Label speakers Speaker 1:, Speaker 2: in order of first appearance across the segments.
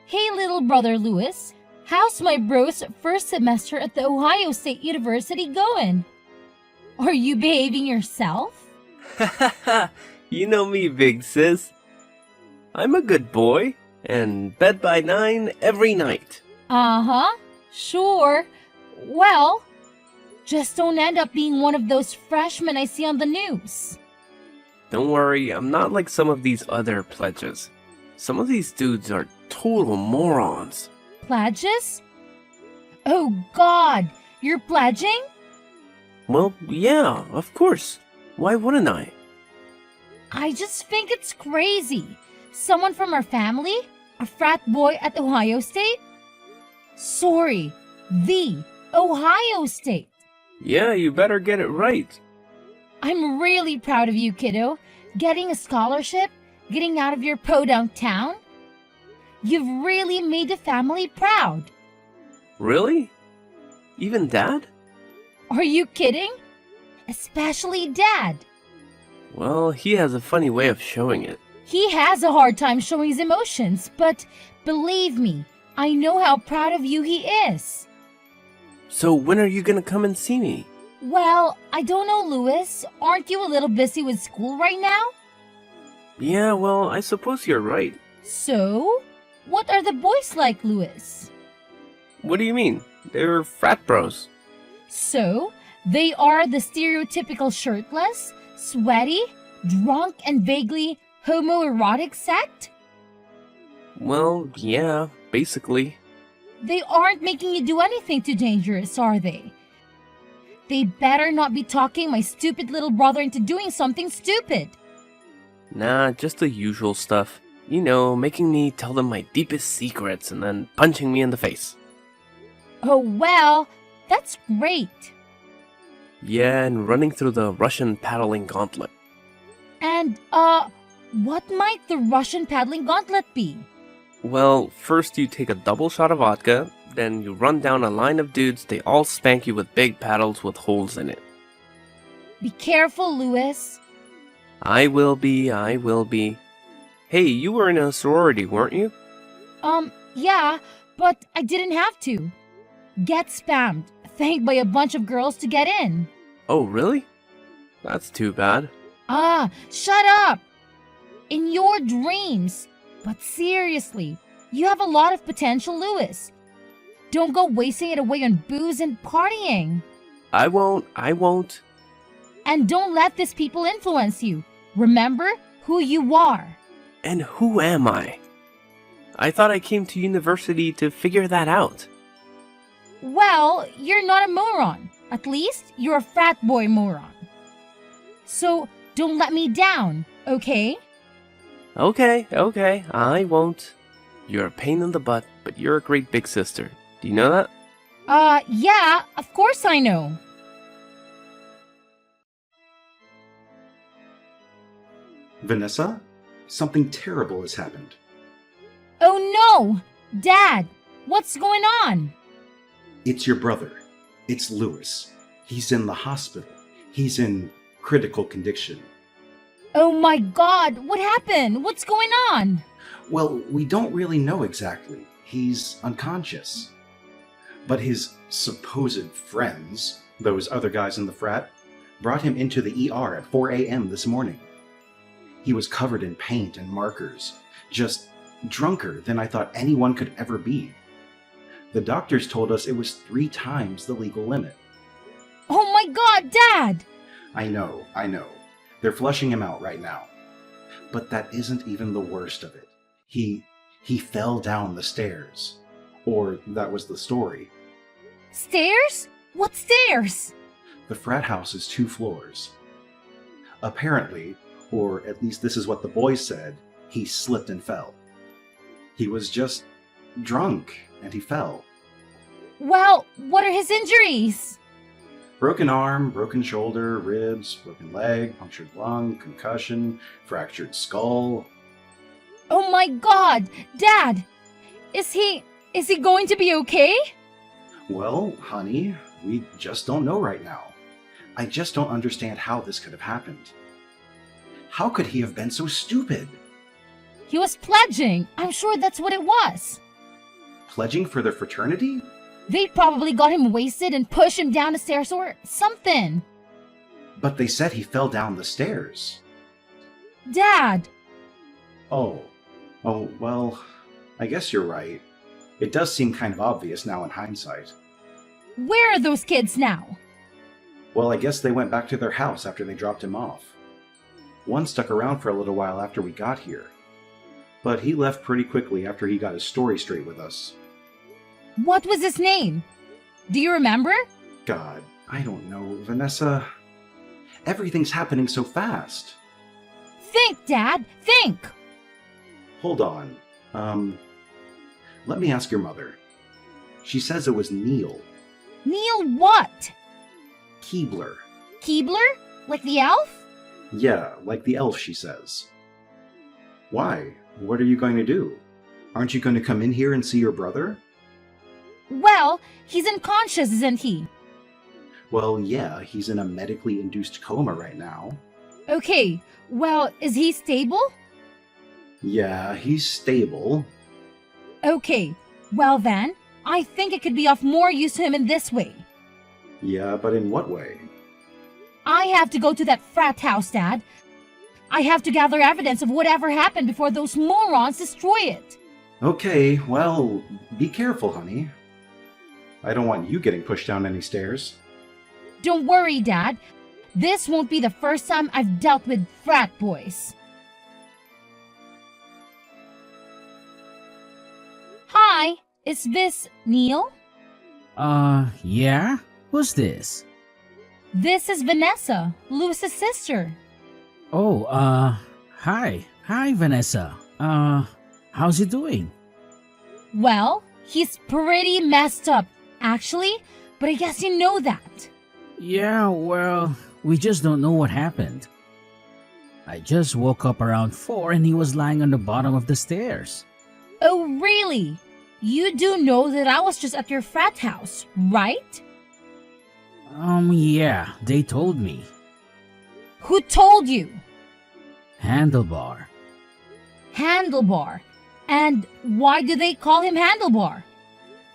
Speaker 1: Hey little brother Louis, how's my bro's first semester at the Ohio State University going? Are you behaving yourself?
Speaker 2: You know me, big sis. I'm a good boy, and bed by 9 every night.
Speaker 1: Uh-huh, sure. Well, just don't end up being one of those freshmen I see on the news.
Speaker 2: Don't worry, I'm not like some of these other pledges. Some of these dudes are total morons.
Speaker 1: Pledges? Oh God, you're pledging?
Speaker 2: Well, yeah, of course. Why wouldn't I?
Speaker 1: I just think it's crazy. Someone from our family? A frat boy at Ohio State? Sorry, the Ohio State.
Speaker 2: Yeah, you better get it right.
Speaker 1: I'm really proud of you, kiddo. Getting a scholarship, getting out of your podunk town. You've really made the family proud.
Speaker 2: Really? Even Dad?
Speaker 1: Are you kidding? Especially Dad.
Speaker 2: Well, he has a funny way of showing it.
Speaker 1: He has a hard time showing his emotions, but believe me, I know how proud of you he is.
Speaker 2: So when are you gonna come and see me?
Speaker 1: Well, I don't know, Louis. Aren't you a little busy with school right now?
Speaker 2: Yeah, well, I suppose you're right.
Speaker 1: So, what are the boys like, Louis?
Speaker 2: What do you mean? They're frat bros.
Speaker 1: So, they are the stereotypical shirtless, sweaty, drunk, and vaguely homoerotic sect?
Speaker 2: Well, yeah, basically.
Speaker 1: They aren't making you do anything too dangerous, are they? They better not be talking my stupid little brother into doing something stupid.
Speaker 2: Nah, just the usual stuff. You know, making me tell them my deepest secrets and then punching me in the face.
Speaker 1: Oh well, that's great.
Speaker 2: Yeah, and running through the Russian paddling gauntlet.
Speaker 1: And, what might the Russian paddling gauntlet be?
Speaker 2: Well, first you take a double shot of vodka, then you run down a line of dudes, they all spank you with big paddles with holes in it.
Speaker 1: Be careful, Louis.
Speaker 2: I will be. Hey, you were in a sorority, weren't you?
Speaker 1: Yeah, but I didn't have to. Get spammed, thanked by a bunch of girls to get in.
Speaker 2: Oh, really? That's too bad.
Speaker 1: Ah, shut up! In your dreams. But seriously, you have a lot of potential, Louis. Don't go wasting it away on booze and partying.
Speaker 2: I won't.
Speaker 1: And don't let these people influence you. Remember who you are.
Speaker 2: And who am I? I thought I came to university to figure that out.
Speaker 1: Well, you're not a moron. At least you're a frat boy moron. So don't let me down, okay?
Speaker 2: Okay, I won't. You're a pain in the butt, but you're a great big sister. Do you know that?
Speaker 1: Yeah, of course I know.
Speaker 3: Vanessa, something terrible has happened.
Speaker 1: Oh no! Dad, what's going on?
Speaker 3: It's your brother. It's Louis. He's in the hospital. He's in critical condition.
Speaker 1: Oh my God, what happened? What's going on?
Speaker 3: Well, we don't really know exactly. He's unconscious. But his supposed friends, those other guys in the frat, brought him into the ER at 4 a.m. this morning. He was covered in paint and markers, just drunker than I thought anyone could ever be. The doctors told us it was 3 times the legal limit.
Speaker 1: Oh my God, Dad!
Speaker 3: I know. They're flushing him out right now. But that isn't even the worst of it. He fell down the stairs. Or that was the story.
Speaker 1: Stairs? What stairs?
Speaker 3: The frat house is 2 floors. Apparently, or at least this is what the boys said, he slipped and fell. He was just drunk, and he fell.
Speaker 1: Well, what are his injuries?
Speaker 3: Broken arm, broken shoulder, ribs, broken leg, punctured lung, concussion, fractured skull.
Speaker 1: Oh my God, Dad! Is he going to be okay?
Speaker 3: Well, honey, we just don't know right now. I just don't understand how this could have happened. How could he have been so stupid?
Speaker 1: He was pledging. I'm sure that's what it was.
Speaker 3: pledging for their fraternity?
Speaker 1: They probably got him wasted and pushed him down the stairs or something.
Speaker 3: But they said he fell down the stairs.
Speaker 1: Dad!
Speaker 3: Oh, well, I guess you're right. It does seem kind of obvious now in hindsight.
Speaker 1: Where are those kids now?
Speaker 3: Well, I guess they went back to their house after they dropped him off. One stuck around for a little while after we got here. But he left pretty quickly after he got his story straight with us.
Speaker 1: What was his name? Do you remember?
Speaker 3: God, I don't know, Vanessa. Everything's happening so fast.
Speaker 1: Think, Dad, think!
Speaker 3: Hold on. Let me ask your mother. She says it was Neil.
Speaker 1: Neil what?
Speaker 3: Keebler.
Speaker 1: Keebler? Like the elf?
Speaker 3: Yeah, like the elf, she says. Why? What are you going to do? Aren't you going to come in here and see your brother?
Speaker 1: Well, he's unconscious, isn't he?
Speaker 3: Well, yeah, he's in a medically induced coma right now.
Speaker 1: Okay, well, is he stable?
Speaker 3: Yeah, he's stable.
Speaker 1: Okay, well then, I think it could be of more use to him in this way.
Speaker 3: Yeah, but in what way?
Speaker 1: I have to go to that frat house, Dad. I have to gather evidence of whatever happened before those morons destroy it.
Speaker 3: Okay, well, be careful, honey. I don't want you getting pushed down any stairs.
Speaker 1: Don't worry, Dad. This won't be the first time I've dealt with frat boys. Hi, is this Neil?
Speaker 4: Yeah? Who's this?
Speaker 1: This is Vanessa, Lewis's sister.
Speaker 4: Oh, hi. Hi, Vanessa. How's he doing?
Speaker 1: Well, he's pretty messed up, actually, but I guess you know that.
Speaker 4: Yeah, well, we just don't know what happened. I just woke up around 4 and he was lying on the bottom of the stairs.
Speaker 1: Oh, really? You do know that I was just at your frat house, right?
Speaker 4: Yeah, they told me.
Speaker 1: Who told you?
Speaker 4: Handlebar.
Speaker 1: Handlebar. And why do they call him Handlebar?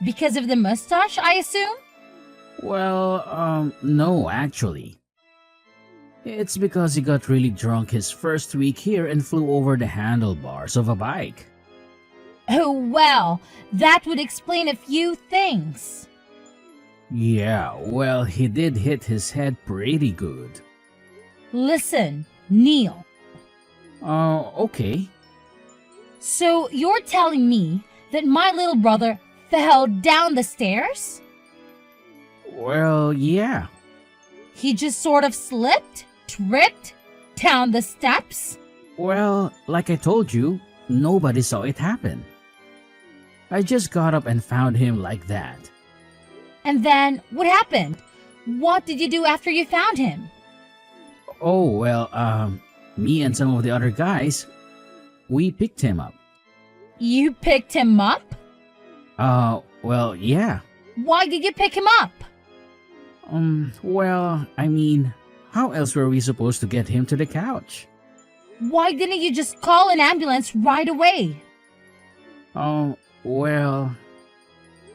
Speaker 1: Because of the mustache, I assume?
Speaker 4: Well, no, actually. It's because he got really drunk his first week here and flew over the handlebars of a bike.
Speaker 1: Oh, well, that would explain a few things.
Speaker 4: Yeah, well, he did hit his head pretty good.
Speaker 1: Listen, Neil.
Speaker 4: Okay.
Speaker 1: So you're telling me that my little brother fell down the stairs?
Speaker 4: Well, yeah.
Speaker 1: He just sort of slipped, tripped, down the steps?
Speaker 4: Well, like I told you, nobody saw it happen. I just got up and found him like that.
Speaker 1: And then what happened? What did you do after you found him?
Speaker 4: Oh, well, me and some of the other guys, we picked him up.
Speaker 1: You picked him up?
Speaker 4: Well, yeah.
Speaker 1: Why did you pick him up?
Speaker 4: Well, I mean, how else were we supposed to get him to the couch?
Speaker 1: Why didn't you just call an ambulance right away?
Speaker 4: Oh, well...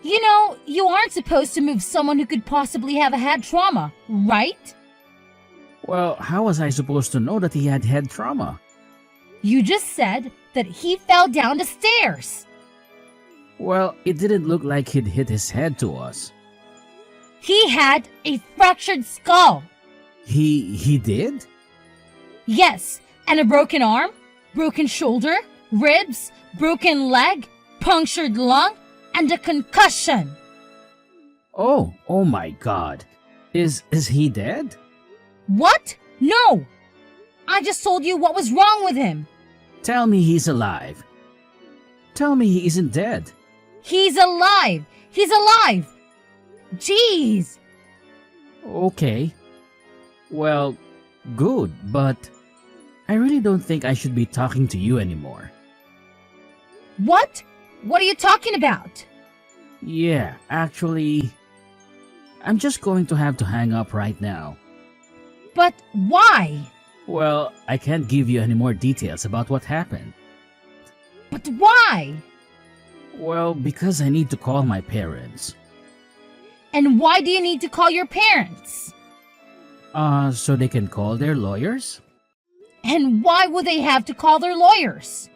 Speaker 1: You know, you aren't supposed to move someone who could possibly have a head trauma, right?
Speaker 4: Well, how was I supposed to know that he had head trauma?
Speaker 1: You just said that he fell down the stairs.
Speaker 4: Well, it didn't look like he'd hit his head to us.
Speaker 1: He had a fractured skull.
Speaker 4: He did?
Speaker 1: Yes, and a broken arm, broken shoulder, ribs, broken leg, punctured lung, and a concussion.
Speaker 4: Oh my God. Is he dead?
Speaker 1: What? No! I just told you what was wrong with him.
Speaker 4: Tell me he's alive. Tell me he isn't dead.
Speaker 1: He's alive! He's alive! Jeez!
Speaker 4: Okay. Well, good, but I really don't think I should be talking to you anymore.
Speaker 1: What? What are you talking about?
Speaker 4: Yeah, actually, I'm just going to have to hang up right now.
Speaker 1: But why?
Speaker 4: Well, I can't give you any more details about what happened.
Speaker 1: But why?
Speaker 4: Well, because I need to call my parents.
Speaker 1: And why do you need to call your parents?
Speaker 4: So they can call their lawyers?
Speaker 1: And why would they have to call their lawyers?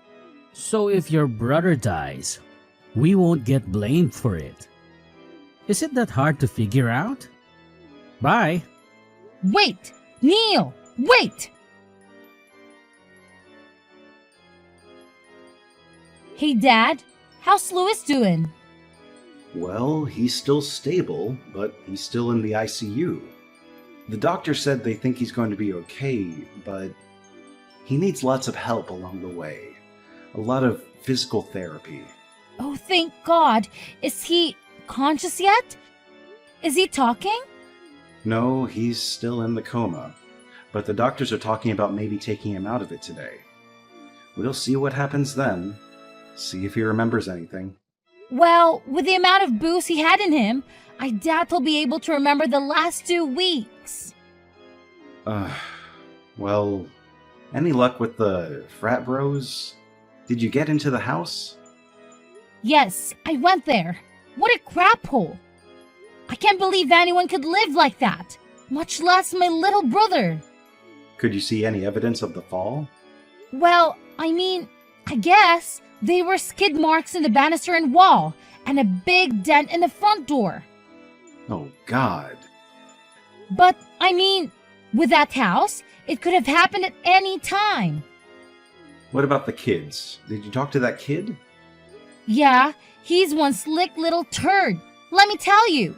Speaker 4: So if your brother dies, we won't get blamed for it. Is it that hard to figure out? Bye.
Speaker 1: Wait! Neil! Wait! Hey, Dad. How's Louis doing?
Speaker 3: Well, he's still stable, but he's still in the ICU. The doctor said they think he's going to be okay, but he needs lots of help along the way. A lot of physical therapy.
Speaker 1: Oh, thank God. Is he conscious yet? Is he talking?
Speaker 3: No, he's still in the coma, but the doctors are talking about maybe taking him out of it today. We'll see what happens then. See if he remembers anything.
Speaker 1: Well, with the amount of booze he had in him, I doubt he'll be able to remember the last 2 weeks.
Speaker 3: Well, any luck with the frat bros? Did you get into the house?
Speaker 1: Yes, I went there. What a crap hole. I can't believe anyone could live like that, much less my little brother.
Speaker 3: Could you see any evidence of the fall?
Speaker 1: Well, I guess they were skid marks in the banister and wall, and a big dent in the front door.
Speaker 3: Oh, God.
Speaker 1: But, with that house, it could have happened at any time.
Speaker 3: What about the kids? Did you talk to that kid?
Speaker 1: Yeah, he's one slick little turd. Let me tell you.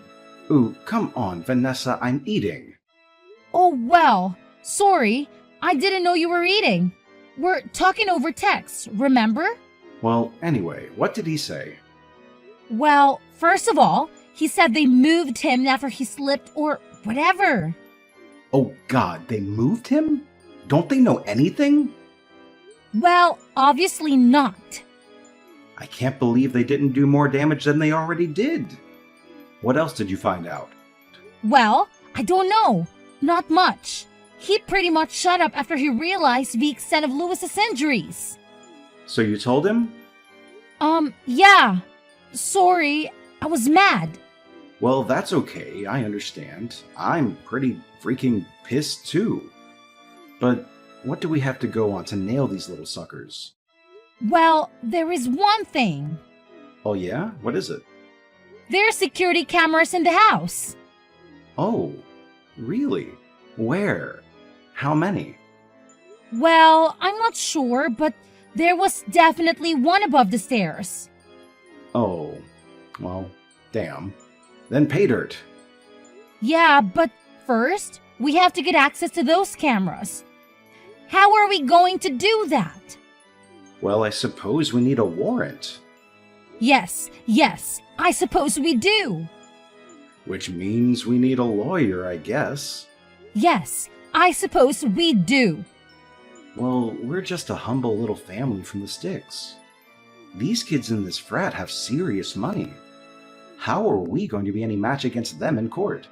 Speaker 3: Ooh, come on, Vanessa, I'm eating.
Speaker 1: Oh, well, sorry. I didn't know you were eating. We're talking over text, remember?
Speaker 3: Well, anyway, what did he say?
Speaker 1: Well, first of all, he said they moved him after he slipped or whatever.
Speaker 3: Oh, God, they moved him? Don't they know anything?
Speaker 1: Well, obviously not.
Speaker 3: I can't believe they didn't do more damage than they already did. What else did you find out?
Speaker 1: Well, I don't know. Not much. He pretty much shut up after he realized the extent of Louis's injuries.
Speaker 3: So you told him?
Speaker 1: Yeah. Sorry, I was mad.
Speaker 3: Well, that's okay, I understand. I'm pretty freaking pissed too. But what do we have to go on to nail these little suckers?
Speaker 1: Well, there is one thing.
Speaker 3: Oh yeah? What is it?
Speaker 1: There are security cameras in the house.
Speaker 3: Oh, really? Where? How many?
Speaker 1: Well, I'm not sure, but there was definitely one above the stairs.
Speaker 3: Oh, well, damn. Then pay dirt.
Speaker 1: Yeah, but first, we have to get access to those cameras. How are we going to do that?
Speaker 3: Well, I suppose we need a warrant.
Speaker 1: Yes, I suppose we do.
Speaker 3: Which means we need a lawyer, I guess.
Speaker 1: Yes, I suppose we do.
Speaker 3: Well, we're just a humble little family from the sticks. These kids in this frat have serious money. How are we going to be any match against them in court?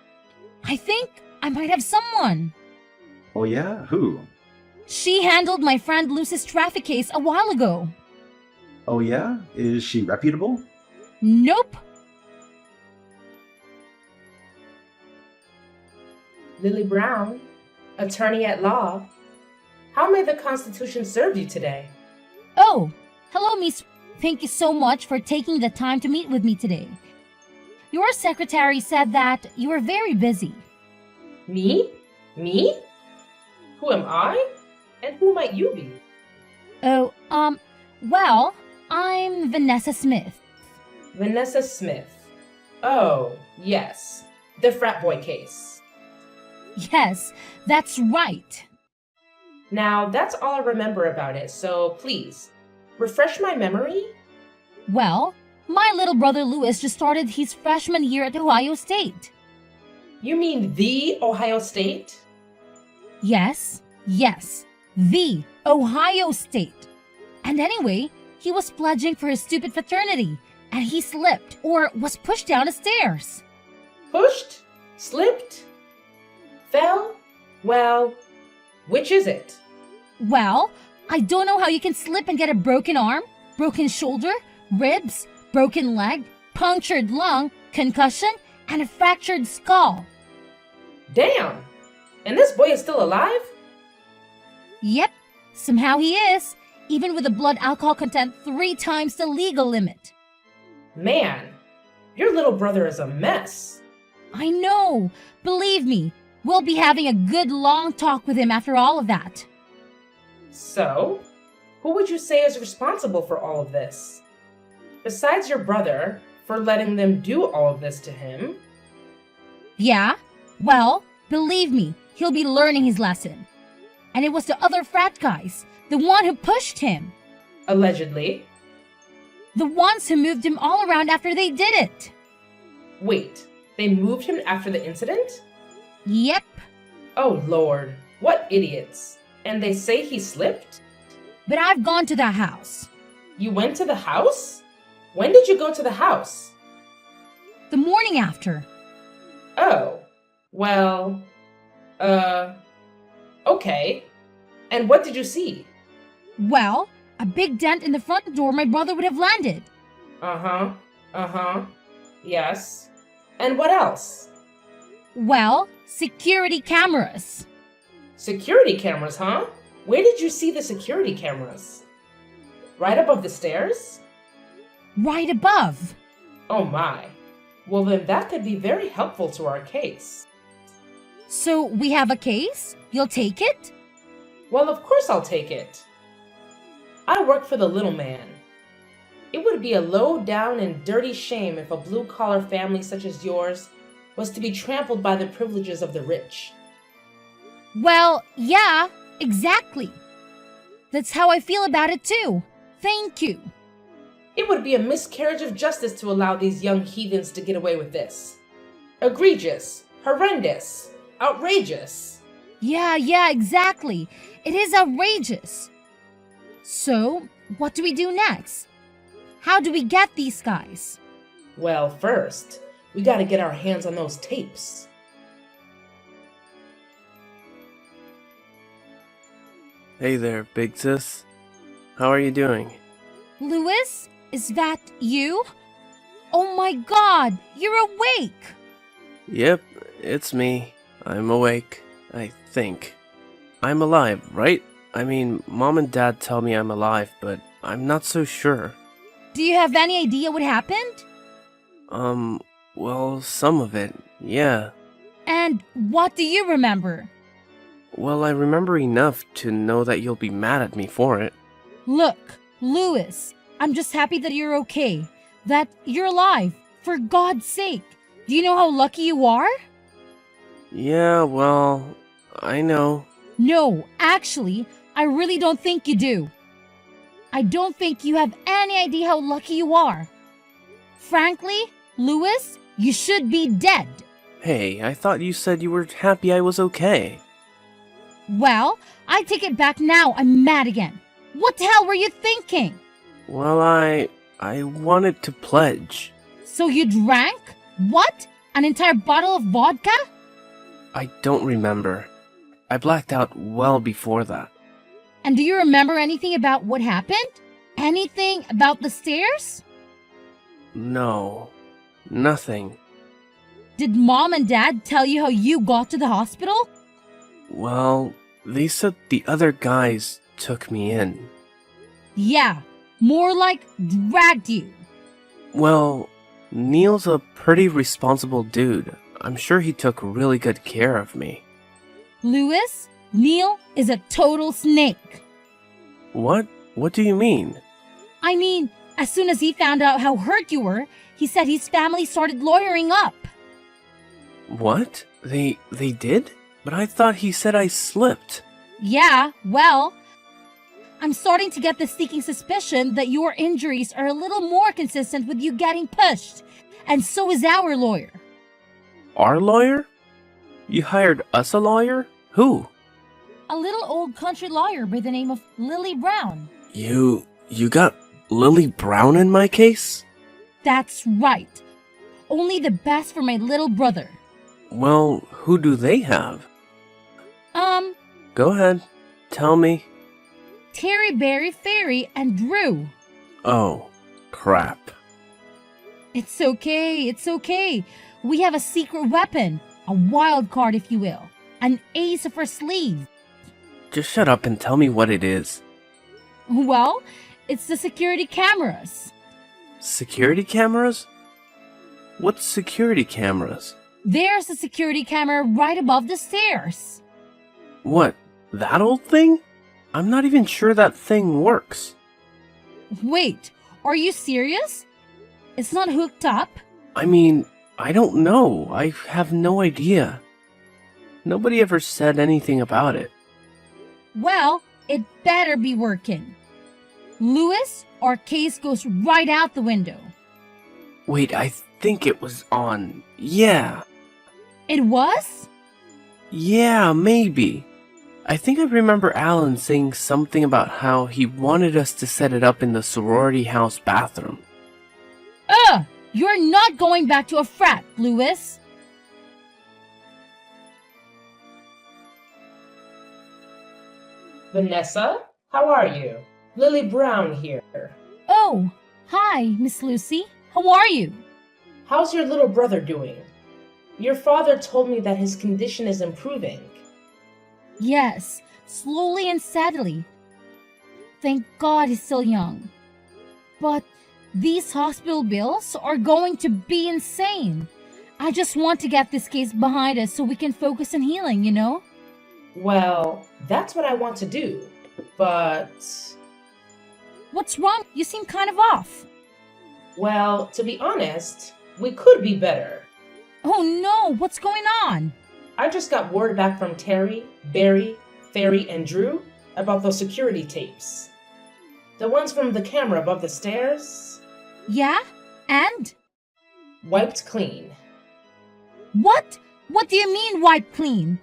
Speaker 1: I think I might have someone.
Speaker 3: Oh yeah? Who?
Speaker 1: She handled my friend Lucy's traffic case a while ago.
Speaker 3: Oh yeah? Is she reputable?
Speaker 1: Nope.
Speaker 5: Lily Brown, attorney at law. How may the Constitution serve you today?
Speaker 1: Oh, hello, Miss. Thank you so much for taking the time to meet with me today. Your secretary said that you were very busy.
Speaker 5: Me? Me? Who am I? And who might you be?
Speaker 1: Oh, well, I'm Vanessa Smith.
Speaker 5: Vanessa Smith. Oh, yes. The frat boy case.
Speaker 1: Yes, that's right.
Speaker 5: Now, that's all I remember about it, so please, refresh my memory?
Speaker 1: Well, my little brother Louis just started his freshman year at Ohio State.
Speaker 5: You mean the Ohio State?
Speaker 1: Yes, the Ohio State. And anyway, he was pledging for his stupid fraternity, and he slipped or was pushed down the stairs.
Speaker 5: Pushed? Slipped? Fell? Well, which is it?
Speaker 1: Well, I don't know how you can slip and get a broken arm, broken shoulder, ribs, broken leg, punctured lung, concussion, and a fractured skull.
Speaker 5: Damn! And this boy is still alive?
Speaker 1: Yep, somehow he is, even with a blood alcohol content 3 times the legal limit.
Speaker 5: Man, your little brother is a mess.
Speaker 1: I know, believe me, we'll be having a good long talk with him after all of that.
Speaker 5: So, who would you say is responsible for all of this? Besides your brother, for letting them do all of this to him?
Speaker 1: Yeah, well, believe me, he'll be learning his lesson. And it was the other frat guys, the one who pushed him.
Speaker 5: Allegedly.
Speaker 1: The ones who moved him all around after they did it.
Speaker 5: Wait, they moved him after the incident?
Speaker 1: Yep,
Speaker 5: Oh Lord, what idiots. And they say he slipped?
Speaker 1: but I've gone to that house.
Speaker 5: You went to the house? When did you go to the house?
Speaker 1: The morning after.
Speaker 5: Oh, well, okay. And what did you see?
Speaker 1: Well, a big dent in the front door my brother would have landed.
Speaker 5: Yes. And what else?
Speaker 1: Well, security cameras.
Speaker 5: Security cameras, huh? Where did you see the security cameras? Right above the stairs?
Speaker 1: Right above.
Speaker 5: Oh my. Well, then that could be very helpful to our case.
Speaker 1: So we have a case? You'll take it?
Speaker 5: Well, of course I'll take it. I work for the little man. It would be a low down and dirty shame if a blue-collar family such as yours was to be trampled by the privileges of the rich.
Speaker 1: Well, yeah, exactly. That's how I feel about it too. Thank you.
Speaker 5: It would be a miscarriage of justice to allow these young heathens to get away with this. Egregious, horrendous, outrageous.
Speaker 1: Yeah, exactly. It is outrageous. So, what do we do next? How do we get these guys?
Speaker 5: Well, first, we gotta get our hands on those tapes.
Speaker 2: Hey there, big sis. How are you doing?
Speaker 1: Louis, is that you? Oh my god, you're awake!
Speaker 2: Yep, it's me. I'm awake, I think. I'm alive, right? I mean, Mom and Dad tell me I'm alive, but I'm not so sure.
Speaker 1: Do you have any idea what happened?
Speaker 2: Well, some of it, yeah.
Speaker 1: And what do you remember?
Speaker 2: Well, I remember enough to know that you'll be mad at me for it.
Speaker 1: Look, Louis, I'm just happy that you're okay. That you're alive. For God's sake. Do you know how lucky you are?
Speaker 2: Yeah, well, I know.
Speaker 1: No, actually, I really don't think you do. I don't think you have any idea how lucky you are. Frankly, Louis, you should be dead.
Speaker 2: Hey, I thought you said you were happy I was okay.
Speaker 1: Well, I take it back now. I'm mad again. What the hell were you thinking?
Speaker 2: Well, I wanted to pledge.
Speaker 1: So you drank? What? An entire bottle of vodka?
Speaker 2: I don't remember. I blacked out well before that.
Speaker 1: And do you remember anything about what happened? Anything about the stairs?
Speaker 2: No, nothing.
Speaker 1: Did Mom and Dad tell you how you got to the hospital?
Speaker 2: Well, they said the other guys took me in.
Speaker 1: Yeah, more like dragged you.
Speaker 2: Well, Neil's a pretty responsible dude. I'm sure he took really good care of me.
Speaker 1: Louis, Neil is a total snake.
Speaker 2: What? What do you mean?
Speaker 1: I mean, as soon as he found out how hurt you were, he said his family started lawyering up.
Speaker 2: What? They did? But I thought he said I slipped.
Speaker 1: Yeah, well, I'm starting to get the sneaking suspicion that your injuries are a little more consistent with you getting pushed. And so is our lawyer.
Speaker 2: Our lawyer? You hired us a lawyer? Who?
Speaker 1: A little old country lawyer by the name of Lily Brown.
Speaker 2: You got Lily Brown in my case?
Speaker 1: That's right. Only the best for my little brother.
Speaker 2: Well, who do they have? Go ahead. Tell me.
Speaker 1: Terry, Barry, Fairy, and Drew.
Speaker 2: Oh, crap.
Speaker 1: It's okay, it's okay. We have a secret weapon, a wild card, if you will, an ace up our sleeve.
Speaker 2: Just shut up and tell me what it is.
Speaker 1: Well, it's the security cameras.
Speaker 2: Security cameras? What's security cameras?
Speaker 1: There's a security camera right above the stairs.
Speaker 2: What, that old thing? I'm not even sure that thing works.
Speaker 1: Wait, are you serious? It's not hooked up?
Speaker 2: I mean, I don't know. I have no idea. Nobody ever said anything about it.
Speaker 1: Well, it better be working. Lewis, our case goes right out the window.
Speaker 2: Wait, I think it was on. Yeah.
Speaker 1: It was?
Speaker 2: Yeah, maybe. I think I remember Alan saying something about how he wanted us to set it up in the sorority house bathroom.
Speaker 1: You're not going back to a frat, Lewis.
Speaker 5: Vanessa, how are you? Lily Brown here.
Speaker 1: Oh, hi, Miss Lucy. How are you?
Speaker 5: How's your little brother doing? Your father told me that his condition is improving.
Speaker 1: Yes, slowly and steadily. Thank God he's still young. But these hospital bills are going to be insane. I just want to get this case behind us so we can focus on healing, you know?
Speaker 5: Well, that's what I want to do, but...
Speaker 1: What's wrong? You seem kind of off.
Speaker 5: Well, to be honest, we could be better.
Speaker 1: Oh no, what's going on?
Speaker 5: I just got word back from Terry, Barry, Ferry, and Drew about those security tapes. The ones from the camera above the stairs?
Speaker 1: Yeah? And?
Speaker 5: Wiped clean.
Speaker 1: What? What do you mean wiped clean?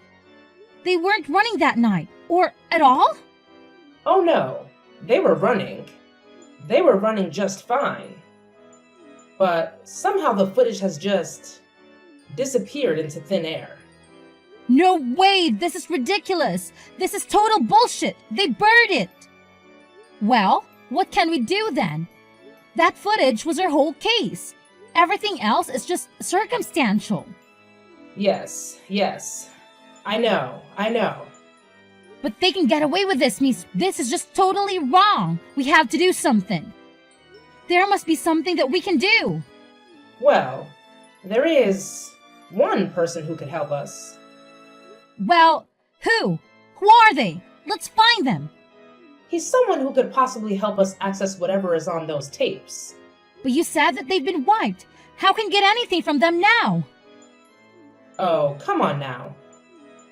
Speaker 1: They weren't running that night, or at all?
Speaker 5: Oh no, they were running. They were running just fine. But somehow the footage has just disappeared into thin air.
Speaker 1: No way! This is ridiculous! This is total bullshit! They buried it! Well, what can we do then? That footage was our whole case. Everything else is just circumstantial.
Speaker 5: Yes. I know.
Speaker 1: But they can get away with this, Miss. This is just totally wrong. We have to do something. There must be something that we can do.
Speaker 5: Well, there is one person who could help us.
Speaker 1: Well, who? Who are they? Let's find them.
Speaker 5: He's someone who could possibly help us access whatever is on those tapes.
Speaker 1: But you said that they've been wiped. How can we get anything from them now?
Speaker 5: Oh, come on now.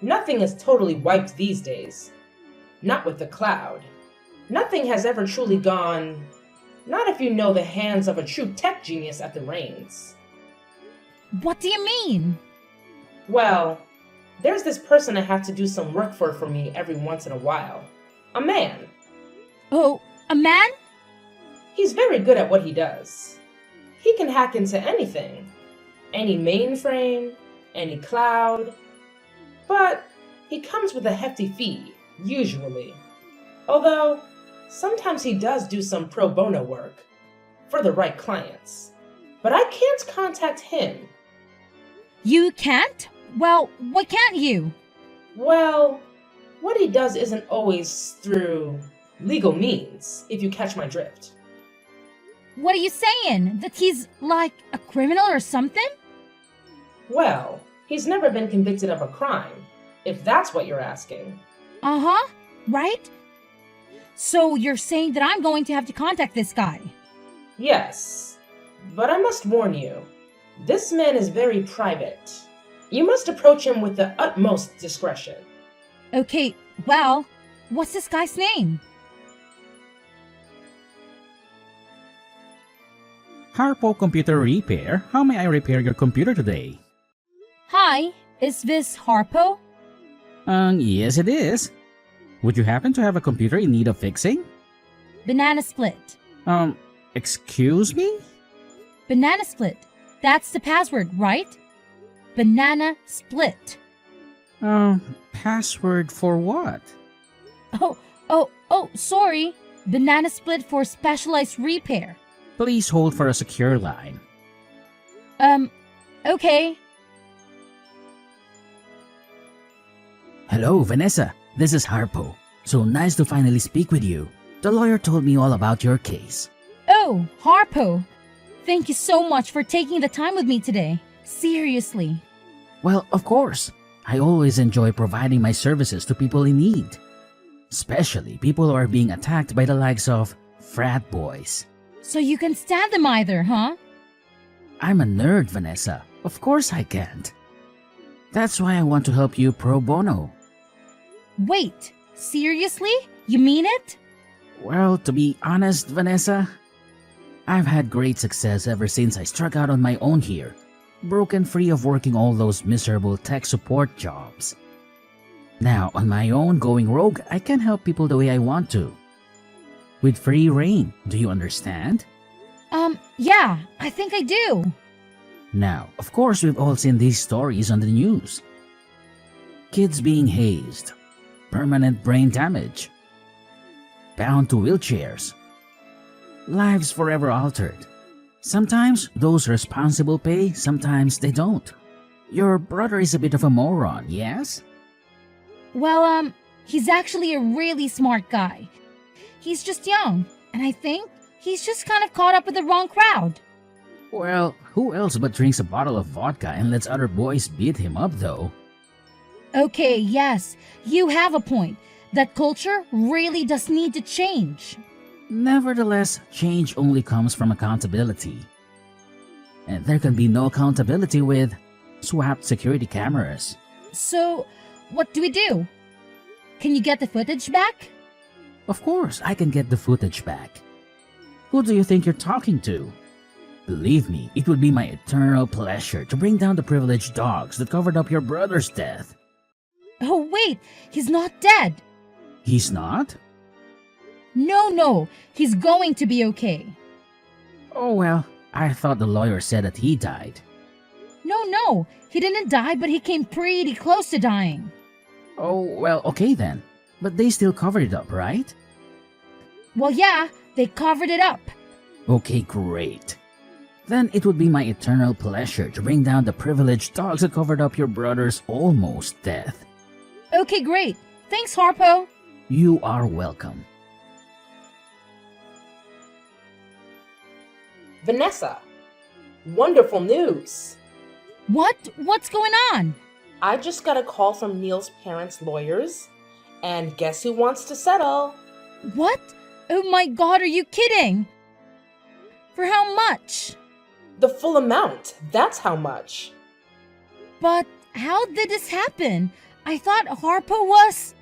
Speaker 5: Nothing is totally wiped these days. Not with the cloud. Nothing has ever truly gone... Not if you know the hands of a true tech genius at the reins.
Speaker 1: What do you mean?
Speaker 5: Well, there's this person I have to do some work for me every once in a while. A man.
Speaker 1: Oh, a man?
Speaker 5: He's very good at what he does. He can hack into anything. Any mainframe, any cloud. But he comes with a hefty fee, usually. Although, sometimes he does do some pro bono work, for the right clients. But I can't contact him.
Speaker 1: You can't? Well, why can't you?
Speaker 5: Well, what he does isn't always through legal means, if you catch my drift.
Speaker 1: What are you saying? That he's like a criminal or something?
Speaker 5: Well, he's never been convicted of a crime, if that's what you're asking.
Speaker 1: Uh-huh, right? So you're saying that I'm going to have to contact this guy?
Speaker 5: Yes, but I must warn you, this man is very private. You must approach him with the utmost discretion.
Speaker 1: Okay, well, what's this guy's name?
Speaker 4: Harpo Computer Repair. How may I repair your computer today?
Speaker 1: Hi, is this Harpo?
Speaker 4: Yes it is. Would you happen to have a computer in need of fixing?
Speaker 1: Banana Split.
Speaker 4: Excuse me?
Speaker 1: Banana Split. That's the password, right? Banana Split.
Speaker 4: Password for what?
Speaker 1: Oh, sorry. Banana Split for specialized repair.
Speaker 4: Please hold for a secure line.
Speaker 1: Okay.
Speaker 4: Hello, Vanessa. This is Harpo. So nice to finally speak with you. The lawyer told me all about your case.
Speaker 1: Oh, Harpo. Thank you so much for taking the time with me today. Seriously.
Speaker 4: Well, of course. I always enjoy providing my services to people in need. Especially people who are being attacked by the likes of frat boys.
Speaker 1: So you can stand them either, huh?
Speaker 4: I'm a nerd, Vanessa. Of course I can't. That's why I want to help you pro bono.
Speaker 1: Wait, seriously? You mean it?
Speaker 4: Well, to be honest, Vanessa, I've had great success ever since I struck out on my own here, broken free of working all those miserable tech support jobs. Now, on my own going rogue, I can help people the way I want to. With free reign, do you understand?
Speaker 1: Yeah, I think I do.
Speaker 4: Now, of course, we've all seen these stories on the news. Kids being hazed, permanent brain damage, bound to wheelchairs, lives forever altered. Sometimes those responsible pay, sometimes they don't. Your brother is a bit of a moron, yes?
Speaker 1: Well, he's actually a really smart guy. He's just young, and I think he's just kind of caught up with the wrong crowd.
Speaker 4: Well, who else but drinks a bottle of vodka and lets other boys beat him up, though?
Speaker 1: Okay, yes, you have a point. That culture really does need to change.
Speaker 4: Nevertheless, change only comes from accountability. And there can be no accountability with swapped security cameras.
Speaker 1: So, what do we do? Can you get the footage back?
Speaker 4: Of course, I can get the footage back. Who do you think you're talking to? Believe me, it would be my eternal pleasure to bring down the privileged dogs that covered up your brother's death.
Speaker 1: Oh, wait, he's not dead.
Speaker 4: He's not?
Speaker 1: No, he's going to be okay.
Speaker 4: Oh well, I thought the lawyer said that he died.
Speaker 1: No, he didn't die, but he came pretty close to dying.
Speaker 4: Oh well, okay then. But they still covered it up, right?
Speaker 1: Well, yeah, they covered it up.
Speaker 4: Okay, great. Then it would be my eternal pleasure to bring down the privileged dogs that covered up your brother's almost death.
Speaker 1: Okay, great. Thanks, Harpo.
Speaker 4: You are welcome.
Speaker 5: Vanessa, wonderful news.
Speaker 1: What's going on?
Speaker 5: I just got a call from Neil's parents' lawyers, and guess who wants to settle?
Speaker 1: What? Oh my god, are you kidding? For how much?
Speaker 5: The full amount, that's how much.
Speaker 1: But how did this happen? I thought Harpo was...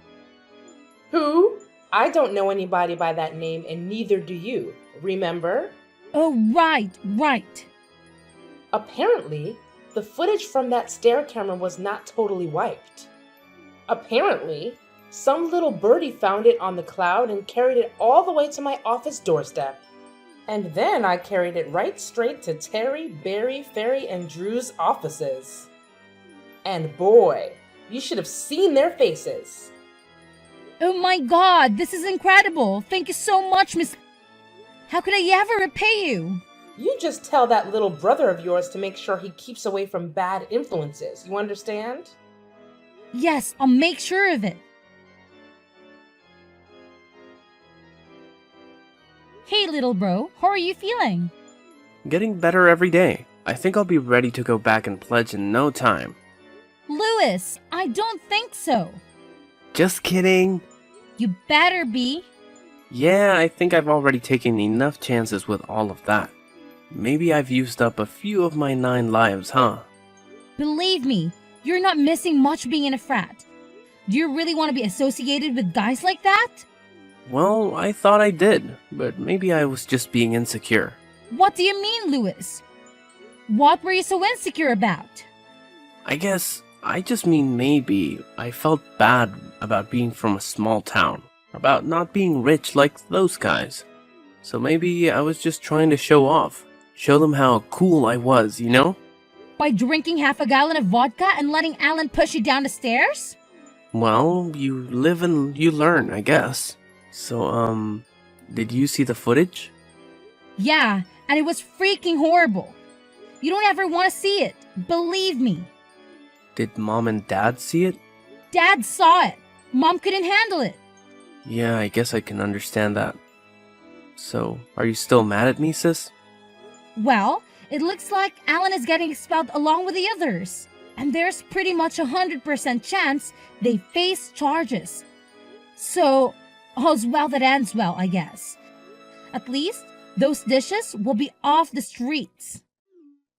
Speaker 5: Who? I don't know anybody by that name, and neither do you, remember?
Speaker 1: Oh, right.
Speaker 5: Apparently, the footage from that stair camera was not totally wiped. Apparently, some little birdie found it on the cloud and carried it all the way to my office doorstep. And then I carried it right straight to Terry, Barry, Ferry, and Drew's offices. And boy, you should have seen their faces.
Speaker 1: Oh my god, this is incredible. Thank you so much, Miss... How could I ever repay you?
Speaker 5: You just tell that little brother of yours to make sure he keeps away from bad influences, you understand?
Speaker 1: Yes, I'll make sure of it. Hey, little bro, how are you feeling?
Speaker 2: Getting better every day. I think I'll be ready to go back and pledge in no time.
Speaker 1: Louis, I don't think so.
Speaker 2: Just kidding.
Speaker 1: You better be.
Speaker 2: Yeah, I think I've already taken enough chances with all of that. Maybe I've used up a few of my 9 lives, huh?
Speaker 1: Believe me, you're not missing much being in a frat. Do you really want to be associated with guys like that?
Speaker 2: Well, I thought I did, but maybe I was just being insecure.
Speaker 1: What do you mean, Louis? What were you so insecure about?
Speaker 2: I guess I just mean maybe I felt bad about being from a small town, about not being rich like those guys. So maybe I was just trying to show off, show them how cool I was, you know?
Speaker 1: By drinking half a gallon of vodka and letting Alan push you down the stairs?
Speaker 2: Well, you live and you learn, I guess. So, did you see the footage?
Speaker 1: Yeah, and it was freaking horrible. You don't ever want to see it. Believe me.
Speaker 2: Did Mom and Dad see it?
Speaker 1: Dad saw it. Mom couldn't handle it.
Speaker 2: Yeah, I guess I can understand that. So, are you still mad at me, sis?
Speaker 1: Well, it looks like Alan is getting expelled along with the others. And there's pretty much 100% chance they face charges. So, all's well that ends well, I guess. At least, those dishes will be off the streets.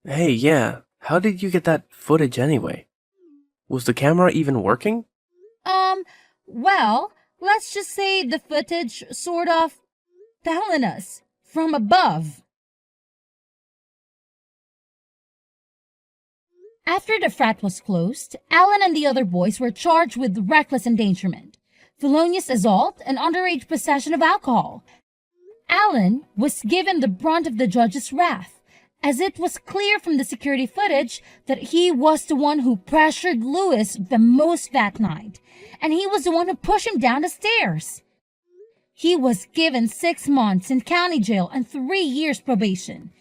Speaker 2: Hey, yeah. How did you get that footage anyway? Was the camera even working?
Speaker 1: Well, let's just say the footage sort of fell on us from above. After the frat was closed, Alan and the other boys were charged with reckless endangerment, felonious assault, and underage possession of alcohol. Alan was given the brunt of the judge's wrath, as it was clear from the security footage that he was the one who pressured Lewis the most that night, and he was the one who pushed him down the stairs. He was given 6 months in county jail and 3 years probation,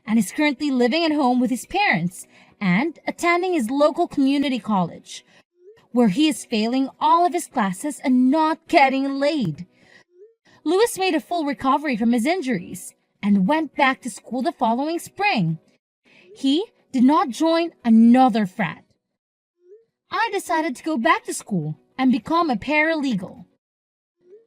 Speaker 1: and is currently living at home with his parents and attending his local community college, where he is failing all of his classes and not getting laid. Lewis made a full recovery from his injuries and went back to school the following spring. He did not join another frat. I decided to go back to school and become a paralegal.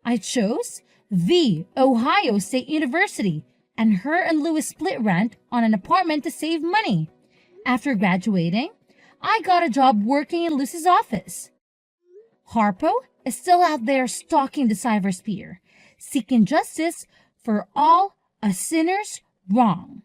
Speaker 1: I chose the Ohio State University, and her and Lewis split rent on an apartment to save money. After graduating, I got a job working in Lewis's office. Harpo is still out there stalking the cybersphere, seeking justice for all a sinner's wrong.